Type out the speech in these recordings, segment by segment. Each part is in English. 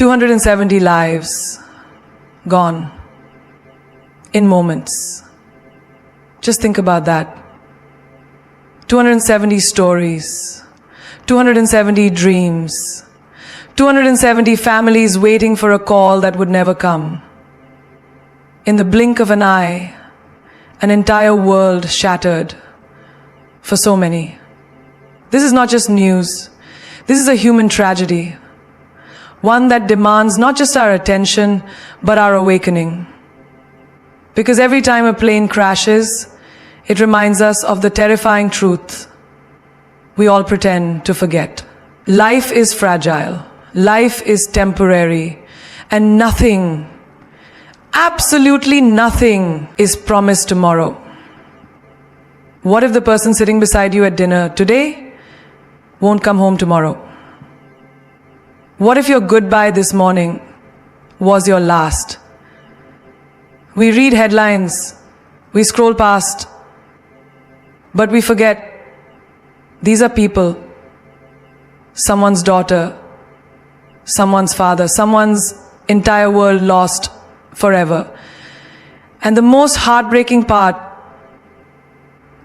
270 lives gone in moments. Just think about that. 270 stories, 270 dreams, 270 families waiting for a call that would never come. In the blink of an eye, an entire world shattered for so many. This is not just news. This is a human tragedy. One that demands not just our attention, but our awakening. Because every time a plane crashes, it reminds us of the terrifying truth we all pretend to forget. Life is fragile. Life is temporary. And nothing, absolutely nothing, is promised tomorrow. What if the person sitting beside you at dinner today won't come home tomorrow? What if your goodbye this morning was your last? We read headlines, we scroll past, but we forget these are people, someone's daughter, someone's father, someone's entire world lost forever. And the most heartbreaking part,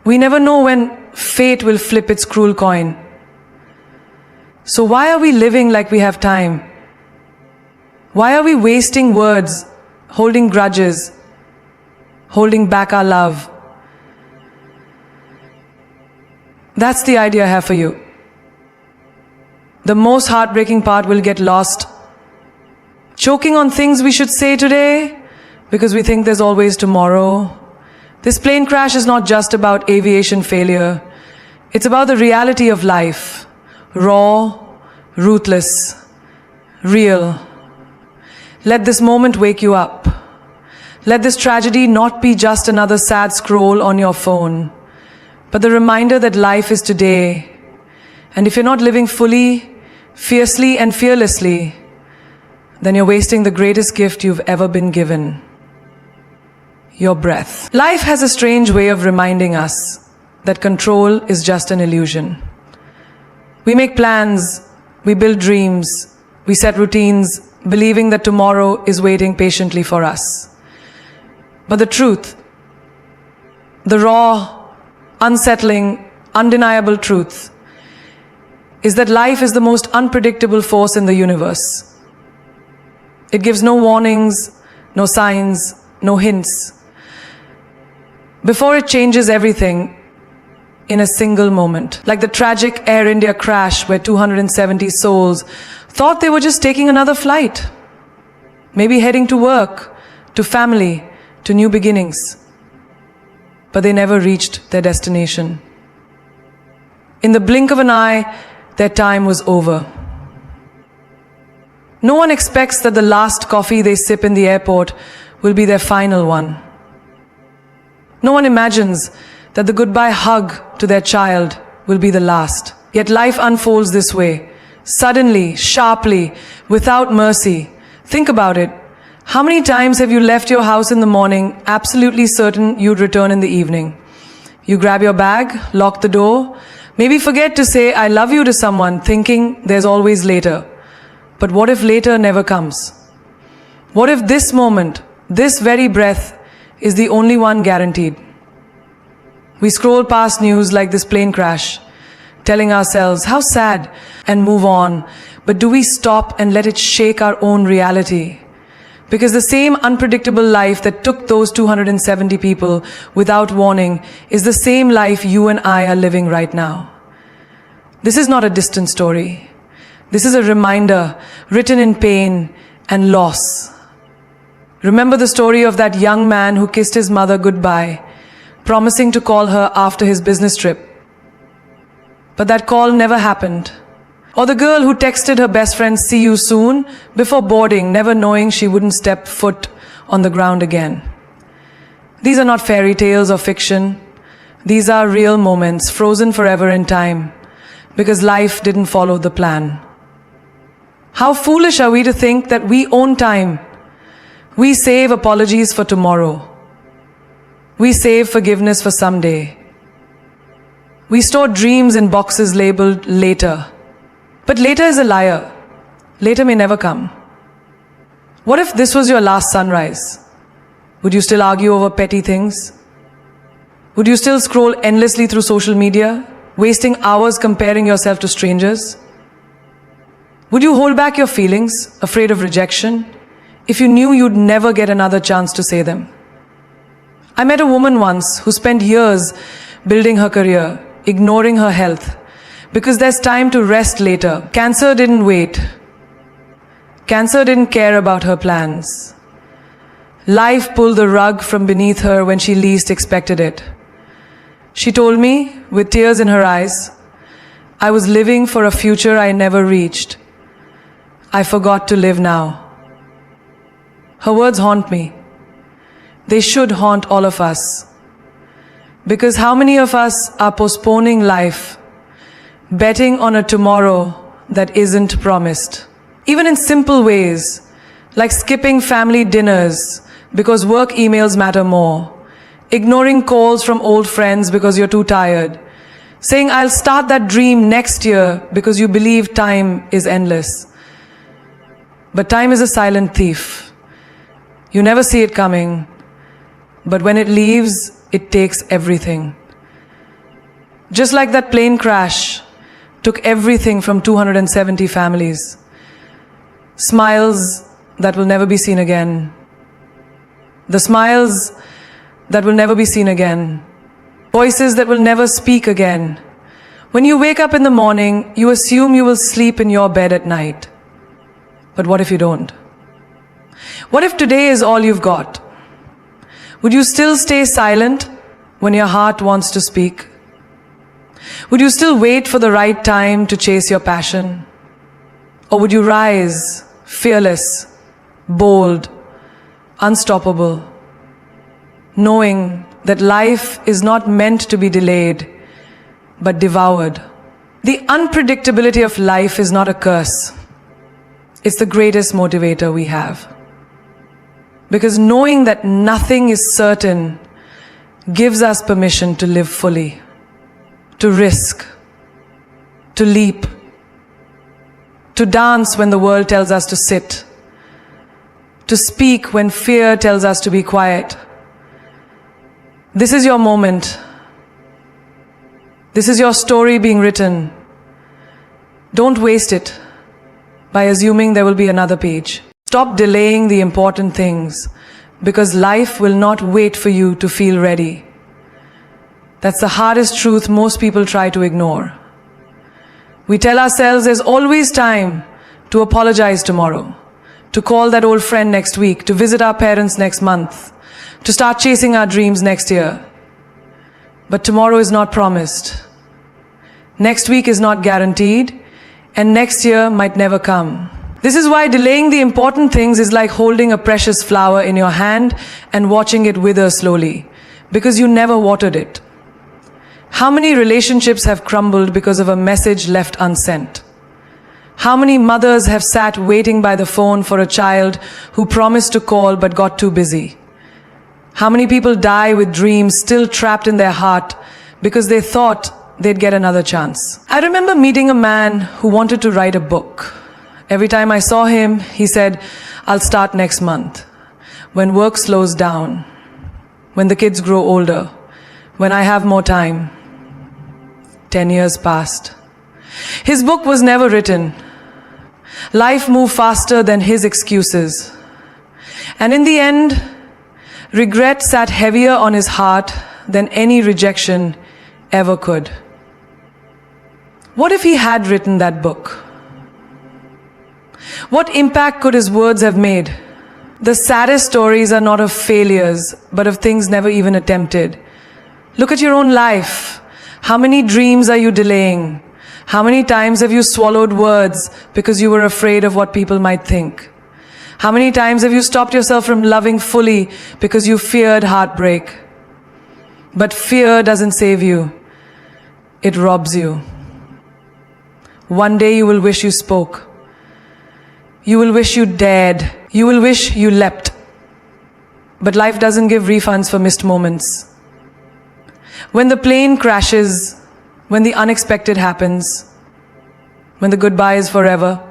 we never know when fate will flip its cruel coin. So why are we living like we have time? Why are we wasting words, holding grudges, holding back our love? That's the idea I have for you. The most heartbreaking part will get lost choking on things we should say today because we think there's always tomorrow. This plane crash is not just about aviation failure. It's about the reality of life. Raw, ruthless, real. Let this moment wake you up. Let this tragedy not be just another sad scroll on your phone, but the reminder that life is today. And if you're not living fully, fiercely and fearlessly, then you're wasting the greatest gift you've ever been given. Your breath. Life has a strange way of reminding us that control is just an illusion. We make plans, we build dreams, we set routines, believing that tomorrow is waiting patiently for us. But the truth, the raw, unsettling, undeniable truth, is that life is the most unpredictable force in the universe. It gives no warnings, no signs, no hints. Before it changes everything in a single moment. Like the tragic Air India crash where 270 souls thought they were just taking another flight. Maybe heading to work, to family, to new beginnings. But they never reached their destination. In the blink of an eye, their time was over. No one expects that the last coffee they sip in the airport will be their final one. No one imagines that the goodbye hug to their child will be the last. Yet life unfolds this way, suddenly, sharply, without mercy. Think about it. How many times have you left your house in the morning, absolutely certain you'd return in the evening? You grab your bag, lock the door, maybe forget to say I love you to someone, thinking there's always later. But what if later never comes? What if this moment, this very breath, is the only one guaranteed? We scroll past news like this plane crash, telling ourselves how sad, and move on. But do we stop and let it shake our own reality? Because the same unpredictable life that took those 270 people without warning is the same life you and I are living right now. This is not a distant story. This is a reminder written in pain and loss. Remember the story of that young man who kissed his mother goodbye, promising to call her after his business trip. But that call never happened. Or the girl who texted her best friend, "See you soon," before boarding, never knowing she wouldn't step foot on the ground again. These are not fairy tales or fiction. These are real moments, frozen forever in time, because life didn't follow the plan. How foolish are we to think that we own time? We save apologies for tomorrow. We save forgiveness for someday. We store dreams in boxes labeled later. But later is a liar. Later may never come. What if this was your last sunrise? Would you still argue over petty things? Would you still scroll endlessly through social media, wasting hours comparing yourself to strangers? Would you hold back your feelings, afraid of rejection, if you knew you'd never get another chance to say them? I met a woman once who spent years building her career, ignoring her health, because there's time to rest later. Cancer didn't wait. Cancer didn't care about her plans. Life pulled the rug from beneath her when she least expected it. She told me, with tears in her eyes, I was living for a future I never reached. I forgot to live now. Her words haunt me. They should haunt all of us. Because how many of us are postponing life, betting on a tomorrow that isn't promised? Even in simple ways, like skipping family dinners because work emails matter more, ignoring calls from old friends because you're too tired, saying I'll start that dream next year because you believe time is endless. But time is a silent thief. You never see it coming, but when it leaves, it takes everything. Just like that plane crash took everything from 270 families. Smiles that will never be seen again. The smiles that will never be seen again. Voices that will never speak again. When you wake up in the morning, you assume you will sleep in your bed at night. But what if you don't? What if today is all you've got? Would you still stay silent when your heart wants to speak? Would you still wait for the right time to chase your passion? Or would you rise, fearless, bold, unstoppable, knowing that life is not meant to be delayed, but devoured? The unpredictability of life is not a curse. It's the greatest motivator we have. Because knowing that nothing is certain gives us permission to live fully, to risk, to leap, to dance when the world tells us to sit, to speak when fear tells us to be quiet. This is your moment. This is your story being written. Don't waste it by assuming there will be another page. Stop delaying the important things, because life will not wait for you to feel ready. That's the hardest truth most people try to ignore. We tell ourselves there's always time to apologize tomorrow, to call that old friend next week, to visit our parents next month, to start chasing our dreams next year. But tomorrow is not promised. Next week is not guaranteed, and next year might never come. This is why delaying the important things is like holding a precious flower in your hand and watching it wither slowly, because you never watered it. How many relationships have crumbled because of a message left unsent? How many mothers have sat waiting by the phone for a child who promised to call but got too busy? How many people die with dreams still trapped in their heart because they thought they'd get another chance? I remember meeting a man who wanted to write a book. Every time I saw him, he said, I'll start next month, when work slows down, when the kids grow older, when I have more time. 10 years passed. His book was never written. Life moved faster than his excuses. And in the end, regret sat heavier on his heart than any rejection ever could. What if he had written that book? What impact could his words have made? The saddest stories are not of failures, but of things never even attempted. Look at your own life. How many dreams are you delaying? How many times have you swallowed words because you were afraid of what people might think? How many times have you stopped yourself from loving fully because you feared heartbreak? But fear doesn't save you. It robs you. One day you will wish you spoke. You will wish you dared. You will wish you leapt. But life doesn't give refunds for missed moments. When the plane crashes, when the unexpected happens, when the goodbye is forever,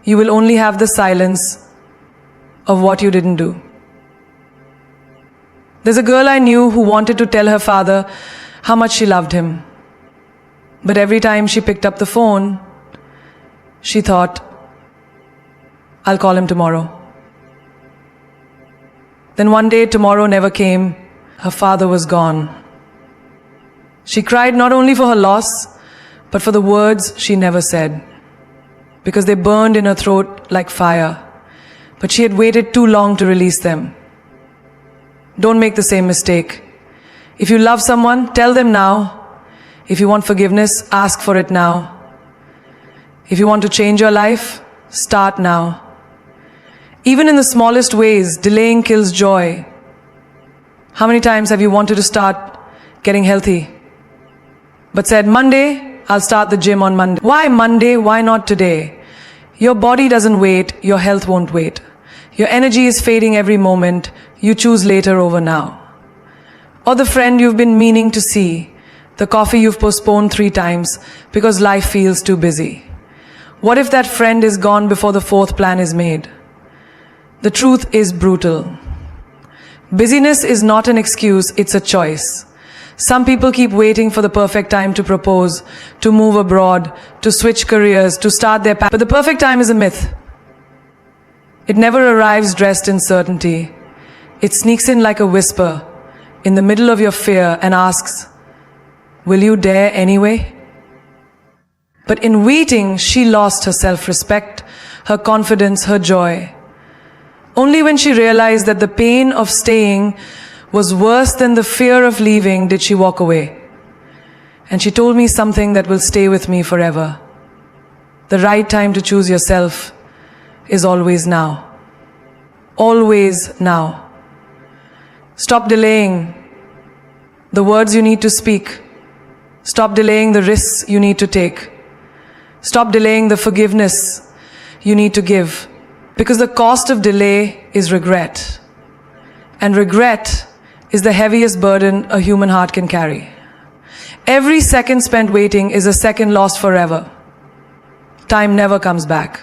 you will only have the silence of what you didn't do. There's a girl I knew who wanted to tell her father how much she loved him. But every time she picked up the phone, she thought, I'll call him tomorrow. Then one day, tomorrow never came. Her father was gone. She cried not only for her loss, but for the words she never said, because they burned in her throat like fire. But she had waited too long to release them. Don't make the same mistake. If you love someone, tell them now. If you want forgiveness, ask for it now. If you want to change your life, start now. Even in the smallest ways, delaying kills joy. How many times have you wanted to start getting healthy, but said, Monday, I'll start the gym on Monday. Why Monday? Why not today? Your body doesn't wait. Your health won't wait. Your energy is fading every moment. You choose later over now. Or the friend you've been meaning to see, the coffee you've postponed 3 times because life feels too busy. What if that friend is gone before the 4th plan is made? The truth is brutal. Busyness is not an excuse, it's a choice. Some people keep waiting for the perfect time to propose, to move abroad, to switch careers, to start their path. But the perfect time is a myth. It never arrives dressed in certainty. It sneaks in like a whisper in the middle of your fear and asks, will you dare anyway? But in waiting, she lost her self-respect, her confidence, her joy. Only when she realized that the pain of staying was worse than the fear of leaving did she walk away. And she told me something that will stay with me forever. The right time to choose yourself is always now. Always now. Stop delaying the words you need to speak. Stop delaying the risks you need to take. Stop delaying the forgiveness you need to give. Because the cost of delay is regret. And regret is the heaviest burden a human heart can carry. Every second spent waiting is a second lost forever. Time never comes back.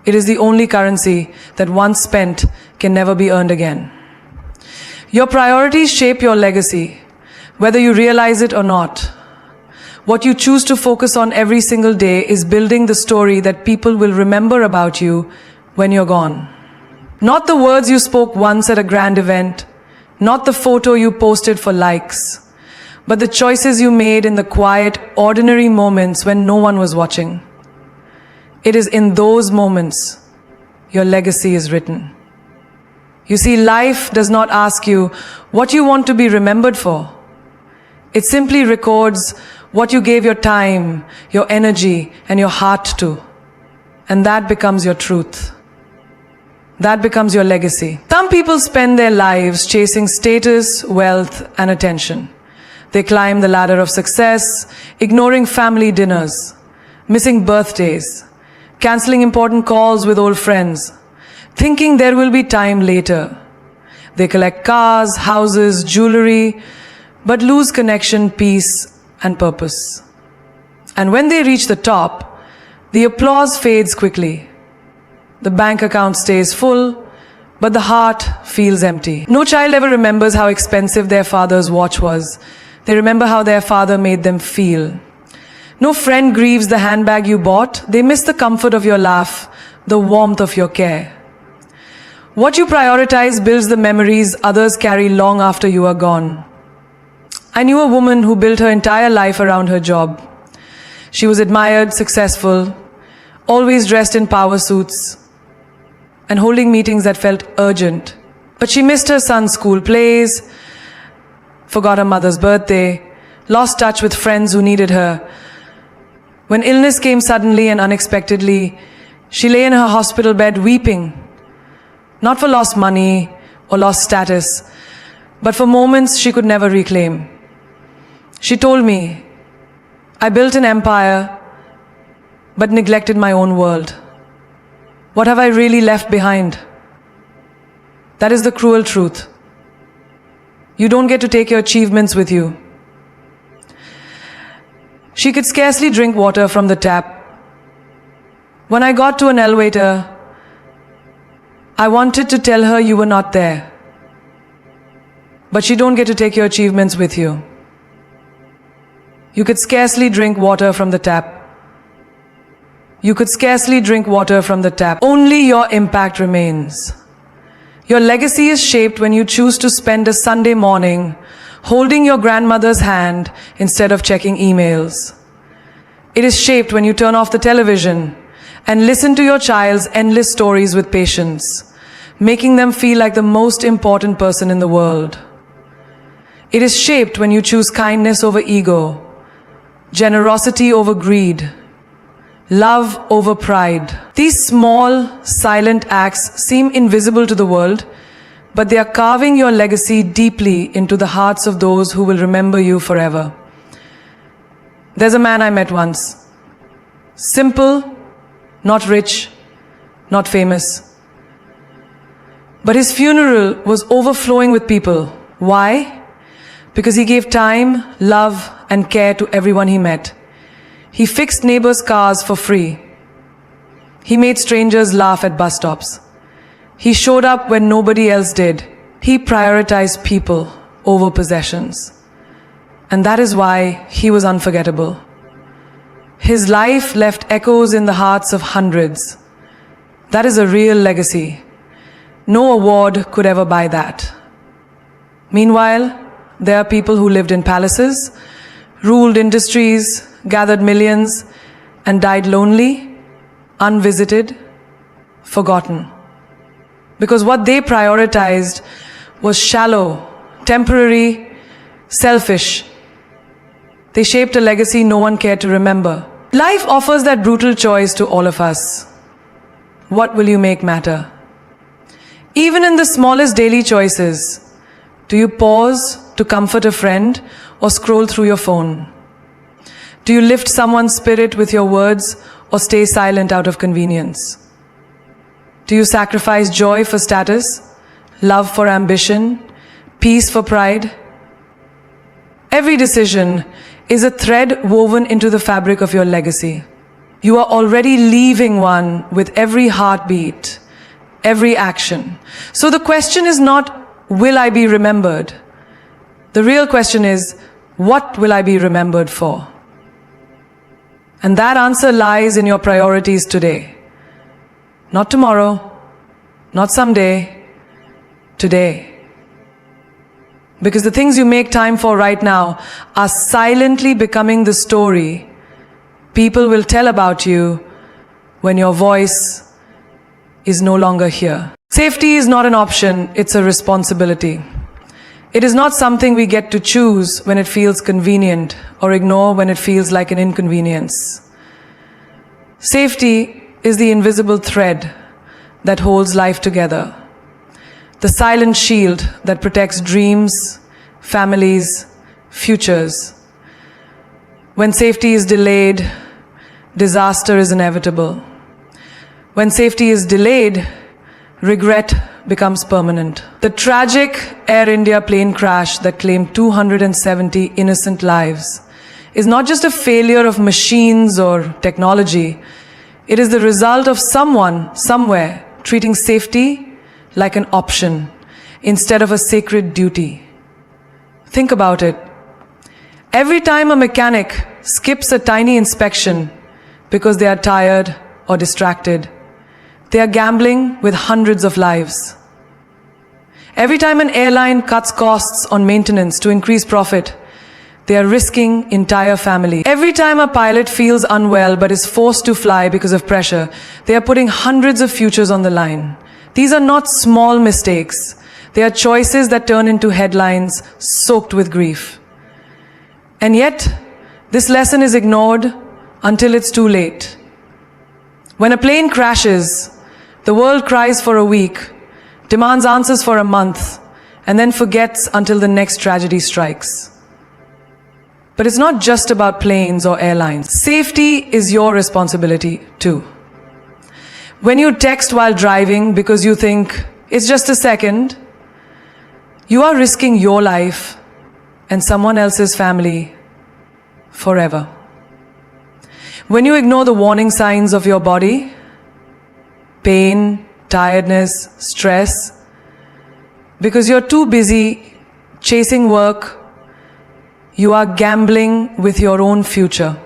It is the only currency that once spent can never be earned again. Your priorities shape your legacy, whether you realize it or not. What you choose to focus on every single day is building the story that people will remember about you when you're gone. Not the words you spoke once at a grand event, not the photo you posted for likes, but the choices you made in the quiet, ordinary moments when no one was watching. It is in those moments your legacy is written. You see, life does not ask you what you want to be remembered for. It simply records what you gave your time, your energy, and your heart to. And that becomes your truth. That becomes your legacy. Some people spend their lives chasing status, wealth, and attention. They climb the ladder of success, ignoring family dinners, missing birthdays, canceling important calls with old friends, thinking there will be time later. They collect cars, houses, jewelry, but lose connection, peace, and purpose. And when they reach the top, the applause fades quickly. The bank account stays full, but the heart feels empty. No child ever remembers how expensive their father's watch was. They remember how their father made them feel. No friend grieves the handbag you bought. They miss the comfort of your laugh, the warmth of your care. What you prioritize builds the memories others carry long after you are gone. I knew a woman who built her entire life around her job. She was admired, successful, always dressed in power suits, and holding meetings that felt urgent. But she missed her son's school plays, forgot her mother's birthday, lost touch with friends who needed her. When illness came suddenly and unexpectedly, she lay in her hospital bed weeping, not for lost money or lost status, but for moments she could never reclaim. She told me, I built an empire, but neglected my own world. What have I really left behind? That is the cruel truth. You don't get to take your achievements with you. She could scarcely drink water from the tap. When I got to an elevator, I wanted to tell her you were not there. But she don't get to take your achievements with you. You could scarcely drink water from the tap. You could scarcely drink water from the tap. Only your impact remains. Your legacy is shaped when you choose to spend a Sunday morning holding your grandmother's hand instead of checking emails. It is shaped when you turn off the television and listen to your child's endless stories with patience, making them feel like the most important person in the world. It is shaped when you choose kindness over ego, generosity over greed, love over pride. These small, silent acts seem invisible to the world, but they are carving your legacy deeply into the hearts of those who will remember you forever. There's a man I met once. Simple, not rich, not famous. But his funeral was overflowing with people. Why? Because he gave time, love, and care to everyone he met. He fixed neighbors' cars for free. He made strangers laugh at bus stops. He showed up when nobody else did. He prioritized people over possessions. And that is why he was unforgettable. His life left echoes in the hearts of hundreds. That is a real legacy. No award could ever buy that. Meanwhile, there are people who lived in palaces, ruled industries, gathered millions, and died lonely, unvisited, forgotten. Because what they prioritized was shallow, temporary, selfish. They shaped a legacy no one cared to remember. Life offers that brutal choice to all of us. What will you make matter? Even in the smallest daily choices, do you pause to comfort a friend or scroll through your phone? Do you lift someone's spirit with your words or stay silent out of convenience? Do you sacrifice joy for status, love for ambition, peace for pride? Every decision is a thread woven into the fabric of your legacy. You are already leaving one with every heartbeat, every action. So the question is not, will I be remembered? The real question is, what will I be remembered for? And that answer lies in your priorities today. Not tomorrow, not someday, today. Because the things you make time for right now are silently becoming the story people will tell about you when your voice is no longer here. Safety is not an option, it's a responsibility. It is not something we get to choose when it feels convenient or ignore when it feels like an inconvenience. Safety is the invisible thread that holds life together. The silent shield that protects dreams, families, futures. When safety is delayed, disaster is inevitable. When safety is delayed, regret becomes permanent. The tragic Air India plane crash that claimed 270 innocent lives is not just a failure of machines or technology. It is the result of someone, somewhere, treating safety like an option instead of a sacred duty. Think about it. Every time a mechanic skips a tiny inspection because they are tired or distracted, they are gambling with hundreds of lives. Every time an airline cuts costs on maintenance to increase profit, they are risking entire families. Every time a pilot feels unwell but is forced to fly because of pressure, they are putting hundreds of futures on the line. These are not small mistakes. They are choices that turn into headlines soaked with grief. And yet, this lesson is ignored until it's too late. When a plane crashes, the world cries for a week, demands answers for a month, and then forgets until the next tragedy strikes. But it's not just about planes or airlines. Safety is your responsibility too. When you text while driving because you think it's just a second, you are risking your life and someone else's family forever. When you ignore the warning signs of your body, pain, tiredness, stress, because you're too busy chasing work. You are gambling with your own future.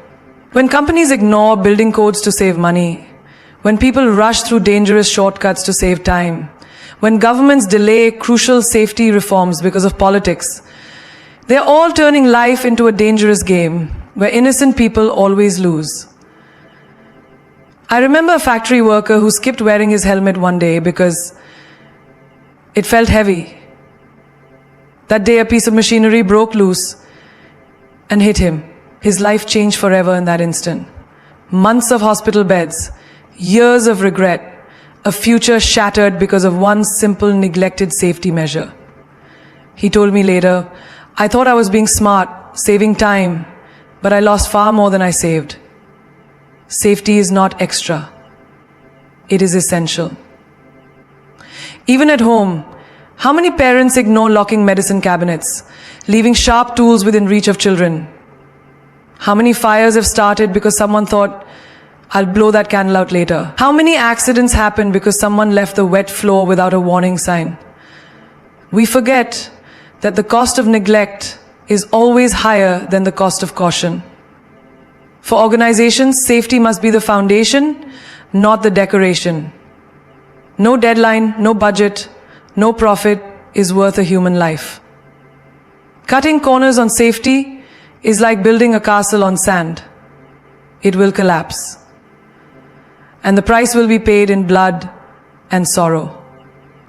When companies ignore building codes to save money, when people rush through dangerous shortcuts to save time, when governments delay crucial safety reforms because of politics, they're all turning life into a dangerous game where innocent people always lose. I remember a factory worker who skipped wearing his helmet one day because it felt heavy. That day a piece of machinery broke loose and hit him. His life changed forever in that instant. Months of hospital beds, years of regret, a future shattered because of one simple neglected safety measure. He told me later, I thought I was being smart, saving time, but I lost far more than I saved. Safety is not extra. It is essential. Even at home, how many parents ignore locking medicine cabinets, leaving sharp tools within reach of children? How many fires have started because someone thought, I'll blow that candle out later? How many accidents happen because someone left the wet floor without a warning sign? We forget that the cost of neglect is always higher than the cost of caution. For organizations, safety must be the foundation, not the decoration. No deadline, no budget, no profit is worth a human life. Cutting corners on safety is like building a castle on sand. It will collapse. And the price will be paid in blood and sorrow.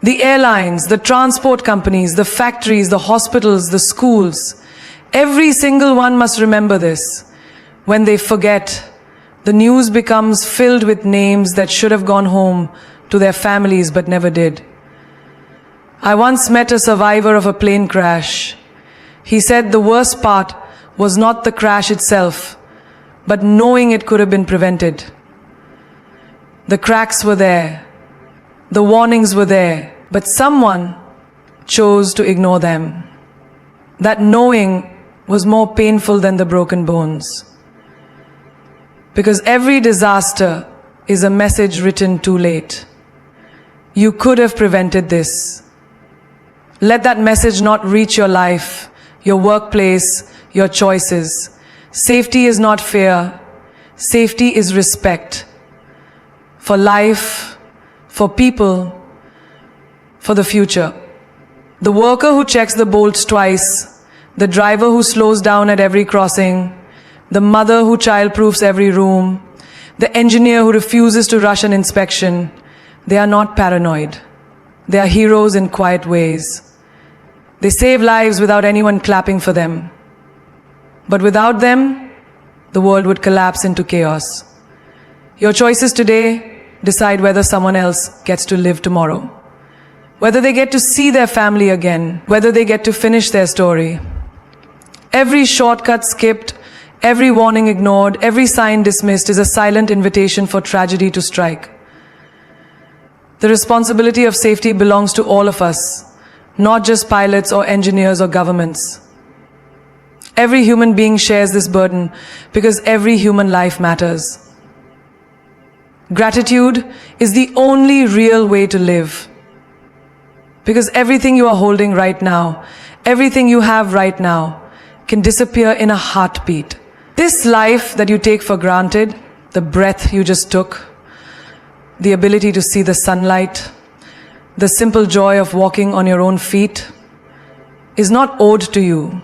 The airlines, the transport companies, the factories, the hospitals, the schools, every single one must remember this. When they forget, the news becomes filled with names that should have gone home to their families but never did. I once met a survivor of a plane crash. He said the worst part was not the crash itself, but knowing it could have been prevented. The cracks were there, the warnings were there, but someone chose to ignore them. That knowing was more painful than the broken bones. Because every disaster is a message written too late. You could have prevented this. Let that message not reach your life, your workplace, your choices. Safety is not fear. Safety is respect. For life, for people, for the future. The worker who checks the bolts twice, the driver who slows down at every crossing, the mother who child-proofs every room, the engineer who refuses to rush an inspection, they are not paranoid. They are heroes in quiet ways. They save lives without anyone clapping for them. But without them, the world would collapse into chaos. Your choices today decide whether someone else gets to live tomorrow, whether they get to see their family again, whether they get to finish their story. Every shortcut skipped, every warning ignored, every sign dismissed is a silent invitation for tragedy to strike. The responsibility of safety belongs to all of us, not just pilots or engineers or governments. Every human being shares this burden because every human life matters. Gratitude is the only real way to live. Because everything you are holding right now, everything you have right now, can disappear in a heartbeat. This life that you take for granted, the breath you just took, the ability to see the sunlight, the simple joy of walking on your own feet, is not owed to you.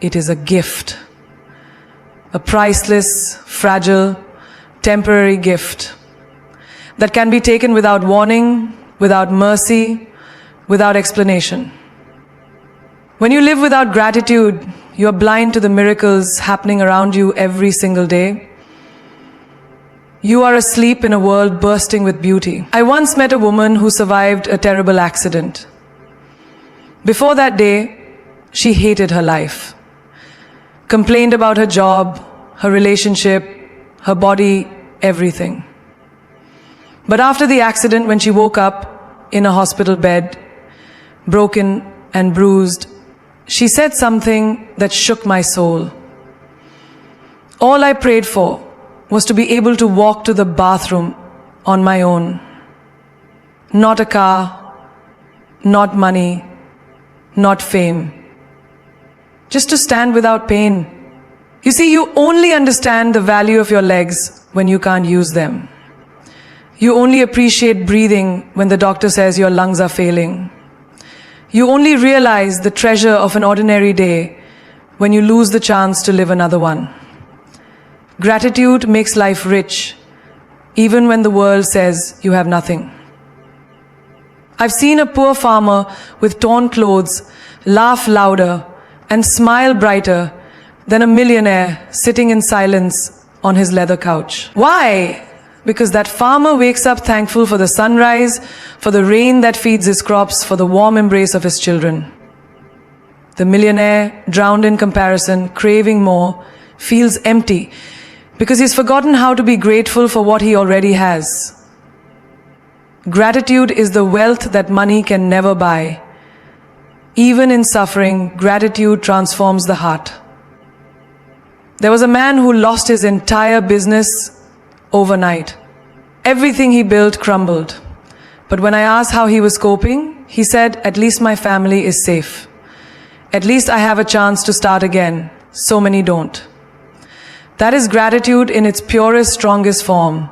It is a gift. A priceless, fragile, temporary gift that can be taken without warning, without mercy, without explanation. When you live without gratitude, you are blind to the miracles happening around you every single day. You are asleep in a world bursting with beauty. I once met a woman who survived a terrible accident. Before that day, she hated her life, complained about her job, her relationship, her body, everything. But after the accident, when she woke up in a hospital bed, broken and bruised, she said something that shook my soul. All I prayed for was to be able to walk to the bathroom on my own. not a car, not money, not fame. Just to stand without pain. You see, you only understand the value of your legs when you can't use them. You only appreciate breathing when the doctor says your lungs are failing. You only realize the treasure of an ordinary day when you lose the chance to live another one. Gratitude makes life rich, even when the world says you have nothing. I've seen a poor farmer with torn clothes laugh louder and smile brighter than a millionaire sitting in silence on his leather couch. Why? Because that farmer wakes up thankful for the sunrise, for the rain that feeds his crops, for the warm embrace of his children. The millionaire, drowned in comparison, craving more, feels empty because he's forgotten how to be grateful for what he already has. Gratitude is the wealth that money can never buy. Even in suffering, gratitude transforms the heart. There was a man who lost his entire business overnight. Everything he built crumbled. But when I asked how he was coping, he said, "At least my family is safe. At least I have a chance to start again. So many don't." That is gratitude in its purest, strongest form.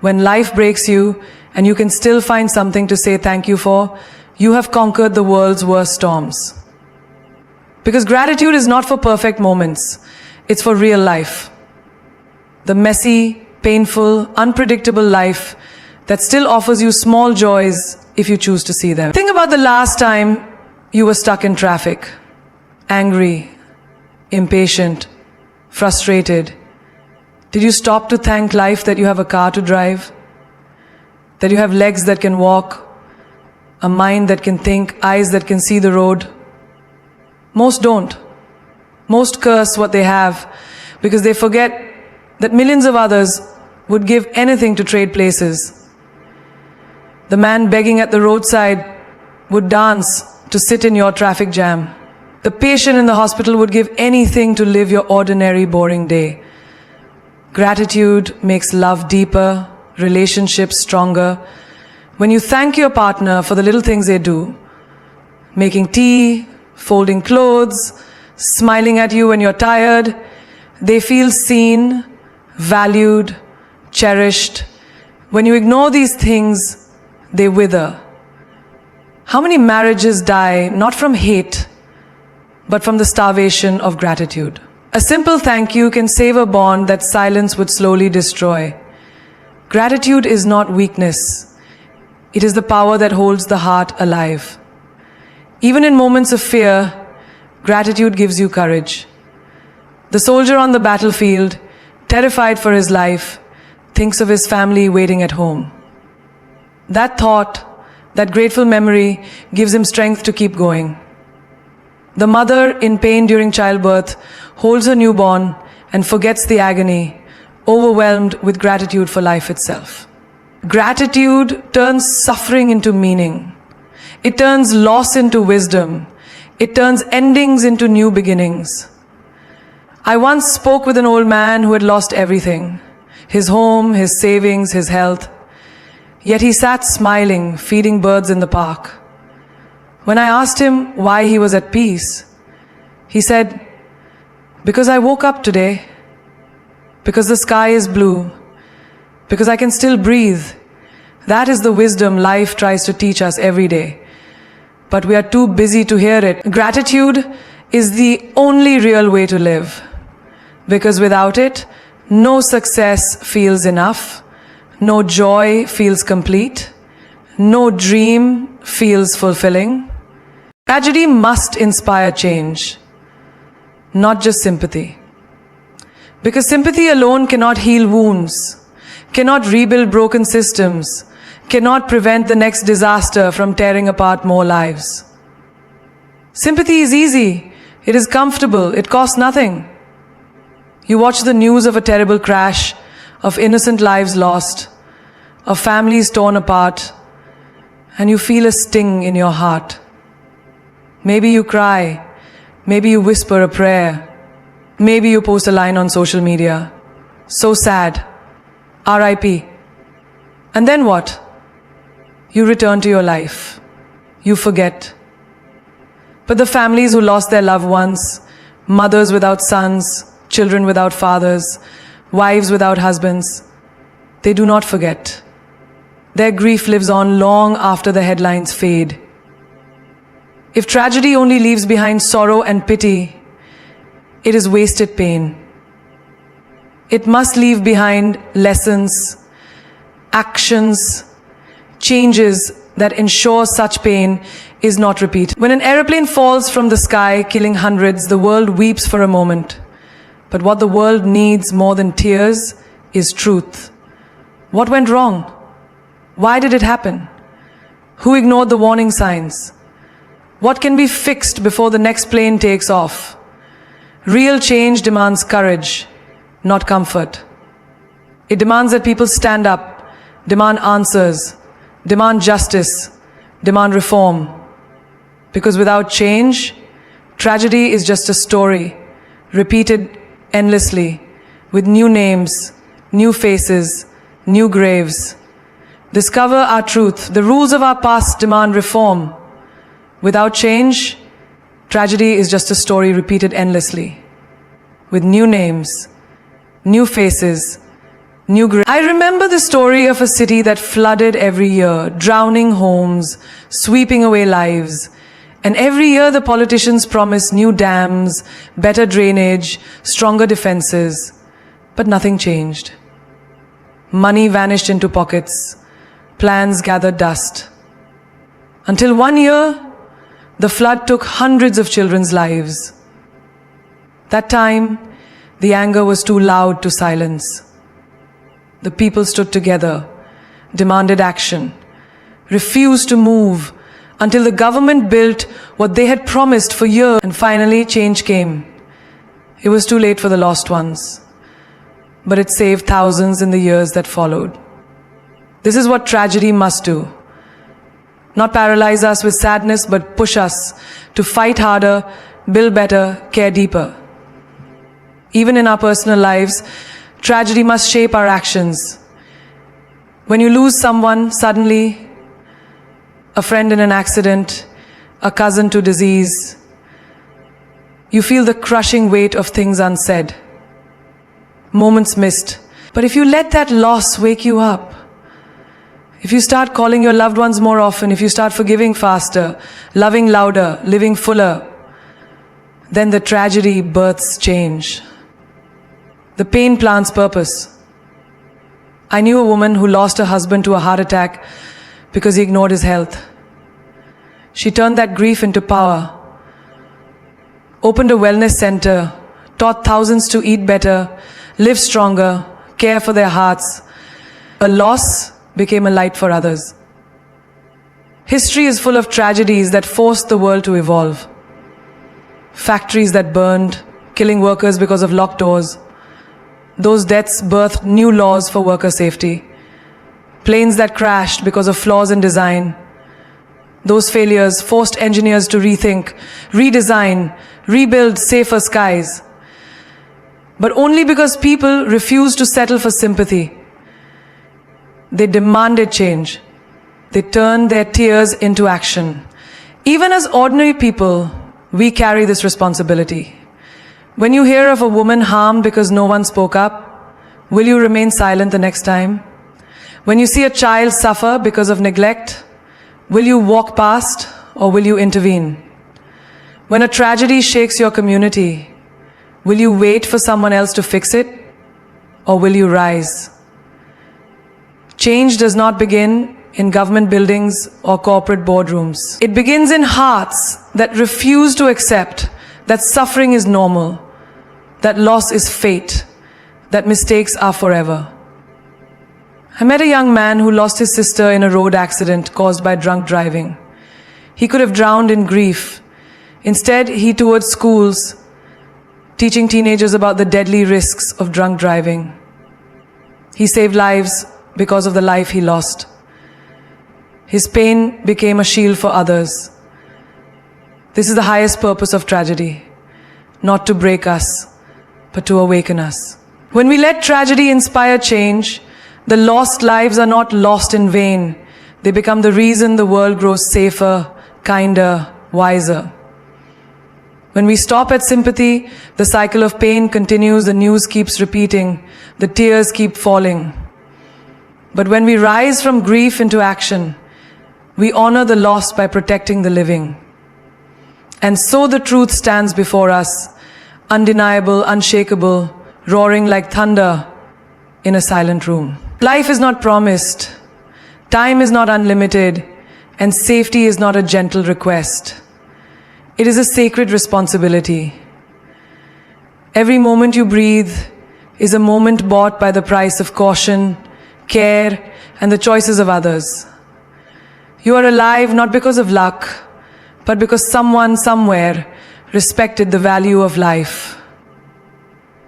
When life breaks you and you can still find something to say thank you for, you have conquered the world's worst storms. Because gratitude is not for perfect moments. It's for real life. The messy, painful, unpredictable life that still offers you small joys if you choose to see them. Think about the last time you were stuck in traffic, angry, impatient, frustrated. Did you stop to thank life that you have a car to drive? That you have legs that can walk, a mind that can think, eyes that can see the road? Most don't. Most curse what they have because they forget that millions of others would give anything to trade places. The man begging at the roadside would dance to sit in your traffic jam. The patient in the hospital would give anything to live your ordinary, boring day. Gratitude makes love deeper, relationships stronger. When you thank your partner for the little things they do, making tea, folding clothes, smiling at you when you're tired, they feel seen, valued, cherished. When you ignore these things, they wither. How many marriages die not from hate, but from the starvation of gratitude? A simple thank you can save a bond that silence would slowly destroy. Gratitude is not weakness. It is the power that holds the heart alive. Even in moments of fear, gratitude gives you courage. The soldier on the battlefield, terrified for his life, thinks of his family waiting at home. That thought, that grateful memory, gives him strength to keep going. The mother in pain during childbirth holds her newborn and forgets the agony, overwhelmed with gratitude for life itself. Gratitude turns suffering into meaning. It turns loss into wisdom. It turns endings into new beginnings. I once spoke with an old man who had lost everything: his home, his savings, his health. Yet he sat smiling, feeding birds in the park. When I asked him why he was at peace, he said, "Because I woke up today, because the sky is blue, because I can still breathe." That is the wisdom life tries to teach us every day. But we are too busy to hear it. Gratitude is the only real way to live. Because without it, no success feels enough, no joy feels complete, no dream feels fulfilling. Tragedy must inspire change, not just sympathy. Because sympathy alone cannot heal wounds, cannot rebuild broken systems, cannot prevent the next disaster from tearing apart more lives. Sympathy is easy, it is comfortable, it costs nothing. You watch the news of a terrible crash, of innocent lives lost, of families torn apart, and you feel a sting in your heart. Maybe you cry, maybe you whisper a prayer, maybe you post a line on social media. So sad. R.I.P. And then what? You return to your life. You forget. But the families who lost their loved ones, mothers without sons, children without fathers, wives without husbands, they do not forget. Their grief lives on long after the headlines fade. If tragedy only leaves behind sorrow and pity, it is wasted pain. It must leave behind lessons, actions, changes that ensure such pain is not repeated. When an aeroplane falls from the sky, killing hundreds, the world weeps for a moment. But what the world needs more than tears is truth. What went wrong? Why did it happen? Who ignored the warning signs? What can be fixed before the next plane takes off? Real change demands courage, not comfort. It demands that people stand up, demand answers, demand justice, demand reform. Because without change, tragedy is just a story, repeated endlessly, with new names, new faces, new graves. Discover our truth. The rules of our past demand reform. Without change, tragedy is just a story repeated endlessly, with new names, new faces, new graves. I remember the story of a city that flooded every year, drowning homes, sweeping away lives. And every year the politicians promised new dams, better drainage, stronger defenses. But nothing changed. Money vanished into pockets. Plans gathered dust. Until one year, the flood took hundreds of children's lives. That time, the anger was too loud to silence. The people stood together, demanded action, refused to move until the government built what they had promised for years. And finally, change came. It was too late for the lost ones, but it saved thousands in the years that followed. This is what tragedy must do. Not paralyze us with sadness, but push us to fight harder, build better, care deeper. Even in our personal lives, tragedy must shape our actions. When you lose someone suddenly, a friend in an accident, a cousin to disease, you feel the crushing weight of things unsaid, moments missed. But if you let that loss wake you up, if you start calling your loved ones more often, if you start forgiving faster, loving louder, living fuller, then the tragedy births change. The pain plants purpose. I knew a woman who lost her husband to a heart attack because he ignored his health. She turned that grief into power, opened a wellness center, taught thousands to eat better, live stronger, care for their hearts. A loss became a light for others. History is full of tragedies that forced the world to evolve. Factories that burned, killing workers because of locked doors. Those deaths birthed new laws for worker safety. Planes that crashed because of flaws in design. Those failures forced engineers to rethink, redesign, rebuild safer skies. But only because people refused to settle for sympathy. They demanded change. They turned their tears into action. Even as ordinary people, we carry this responsibility. When you hear of a woman harmed because no one spoke up, will you remain silent the next time? When you see a child suffer because of neglect, will you walk past or will you intervene? When a tragedy shakes your community, will you wait for someone else to fix it or will you rise? Change does not begin in government buildings or corporate boardrooms. It begins in hearts that refuse to accept that suffering is normal, that loss is fate, that mistakes are forever. I met a young man who lost his sister in a road accident caused by drunk driving. He could have drowned in grief. Instead, he toured schools, teaching teenagers about the deadly risks of drunk driving. He saved lives because of the life he lost. His pain became a shield for others. This is the highest purpose of tragedy, not to break us, but to awaken us. When we let tragedy inspire change, the lost lives are not lost in vain. They become the reason the world grows safer, kinder, wiser. When we stop at sympathy, the cycle of pain continues, the news keeps repeating, the tears keep falling. But when we rise from grief into action, we honor the lost by protecting the living. And so the truth stands before us, undeniable, unshakable, roaring like thunder in a silent room. Life is not promised, time is not unlimited, and safety is not a gentle request. It is a sacred responsibility. Every moment you breathe is a moment bought by the price of caution, care, and the choices of others. You are alive not because of luck, but because someone somewhere respected the value of life.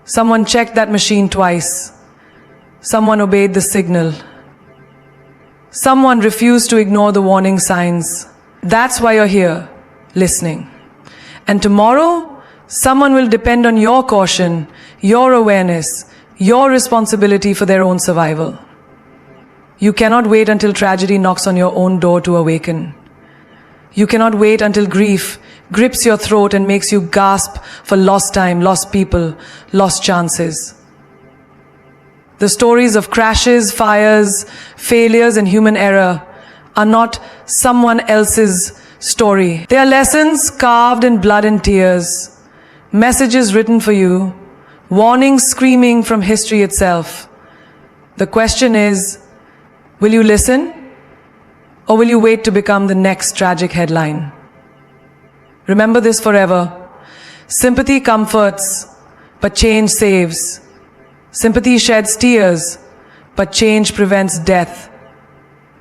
Someone checked that machine twice. Someone obeyed the signal. Someone refused to ignore the warning signs. That's why you're here, listening. And tomorrow, someone will depend on your caution, your awareness, your responsibility for their own survival. You cannot wait until tragedy knocks on your own door to awaken. You cannot wait until grief grips your throat and makes you gasp for lost time, lost people, lost chances. The stories of crashes, fires, failures, and human error are not someone else's story. They are lessons carved in blood and tears, messages written for you, warnings screaming from history itself. The question is, will you listen? Or will you wait to become the next tragic headline? Remember this forever. Sympathy comforts, but change saves. Sympathy sheds tears, but change prevents death.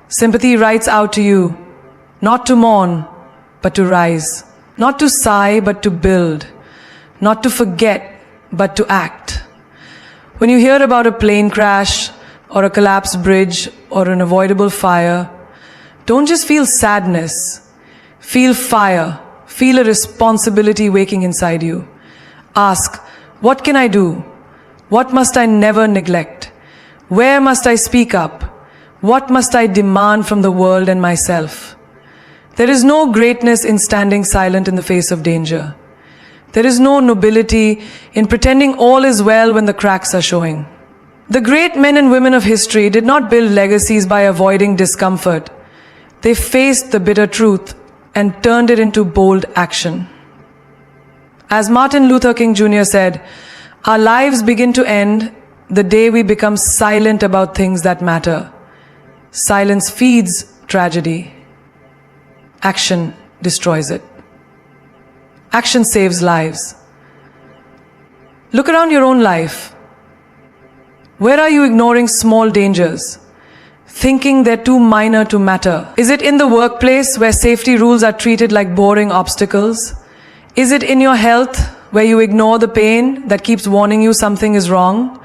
Sympathy writes out to you, not to mourn, but to rise. Not to sigh, but to build. Not to forget, but to act. When you hear about a plane crash, or a collapsed bridge, or an avoidable fire, don't just feel sadness. Feel fire. Feel a responsibility waking inside you. Ask, what can I do? What must I never neglect? Where must I speak up? What must I demand from the world and myself? There is no greatness in standing silent in the face of danger. There is no nobility in pretending all is well when the cracks are showing. The great men and women of history did not build legacies by avoiding discomfort. They faced the bitter truth and turned it into bold action. As Martin Luther King Jr. said, our lives begin to end the day we become silent about things that matter. Silence feeds tragedy. Action destroys it. Action saves lives. Look around your own life. Where are you ignoring small dangers, thinking they're too minor to matter? Is it in the workplace where safety rules are treated like boring obstacles? Is it in your health where you ignore the pain that keeps warning you something is wrong?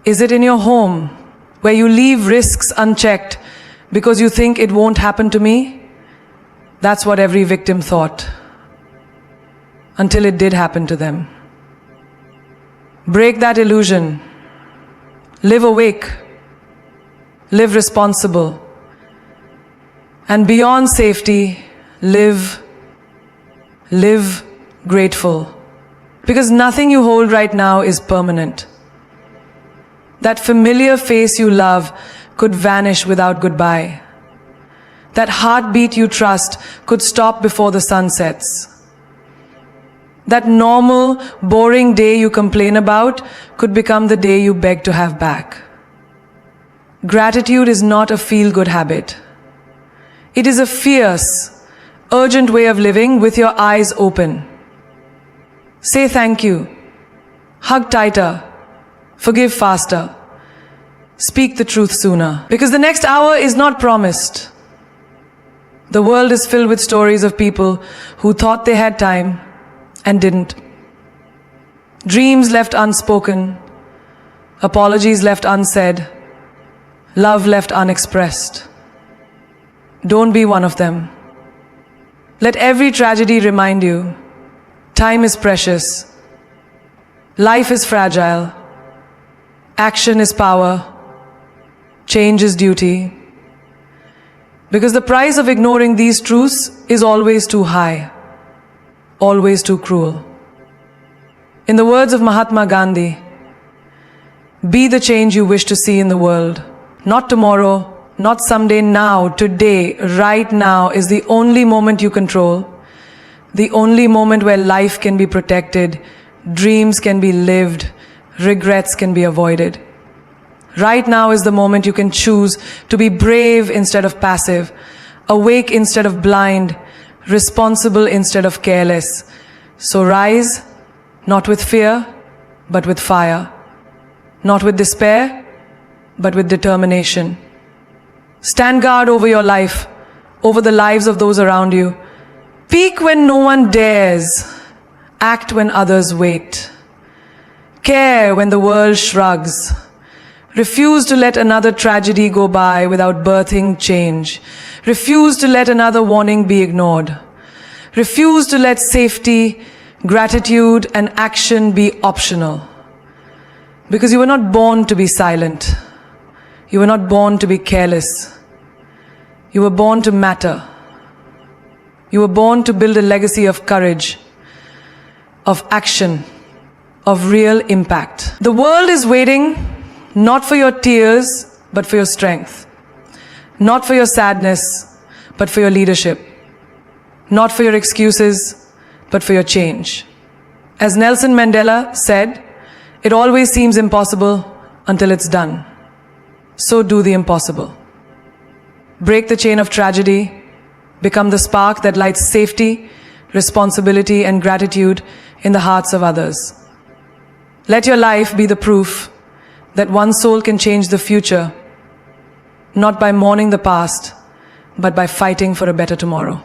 Is it in your home where you leave risks unchecked because you think it won't happen to me? That's what every victim thought, until it did happen to them. Break that illusion. Live awake. Live responsible. And beyond safety, live grateful. Because nothing you hold right now is permanent. That familiar face you love could vanish without goodbye. That heartbeat you trust could stop before the sun sets. That normal, boring day you complain about could become the day you beg to have back. Gratitude is not a feel-good habit. It is a fierce, urgent way of living with your eyes open. Say thank you. Hug tighter. Forgive faster. Speak the truth sooner. Because the next hour is not promised. The world is filled with stories of people who thought they had time and didn't. Dreams left unspoken. Apologies left unsaid. Love left unexpressed. Don't be one of them. Let every tragedy remind you, time is precious. Life is fragile. Action is power. Change is duty. Because the price of ignoring these truths is always too high, always too cruel. In the words of Mahatma Gandhi, be the change you wish to see in the world. Not tomorrow, not someday, now, today, right now is the only moment you control, the only moment where life can be protected, dreams can be lived, regrets can be avoided. Right now is the moment you can choose to be brave instead of passive, awake instead of blind, responsible instead of careless. So rise, not with fear, but with fire. Not with despair, but with determination. Stand guard over your life, over the lives of those around you. Speak when no one dares. Act when others wait. Care when the world shrugs. Refuse to let another tragedy go by without birthing change. Refuse to let another warning be ignored. Refuse to let safety, gratitude, and action be optional. Because you were not born to be silent. You were not born to be careless. You were born to matter. You were born to build a legacy of courage, of action, of real impact. The world is waiting not for your tears, but for your strength. Not for your sadness, but for your leadership. Not for your excuses, but for your change. As Nelson Mandela said, it always seems impossible until it's done. So do the impossible. Break the chain of tragedy. Become the spark that lights safety, responsibility, and gratitude in the hearts of others. Let your life be the proof that one soul can change the future, not by mourning the past, but by fighting for a better tomorrow.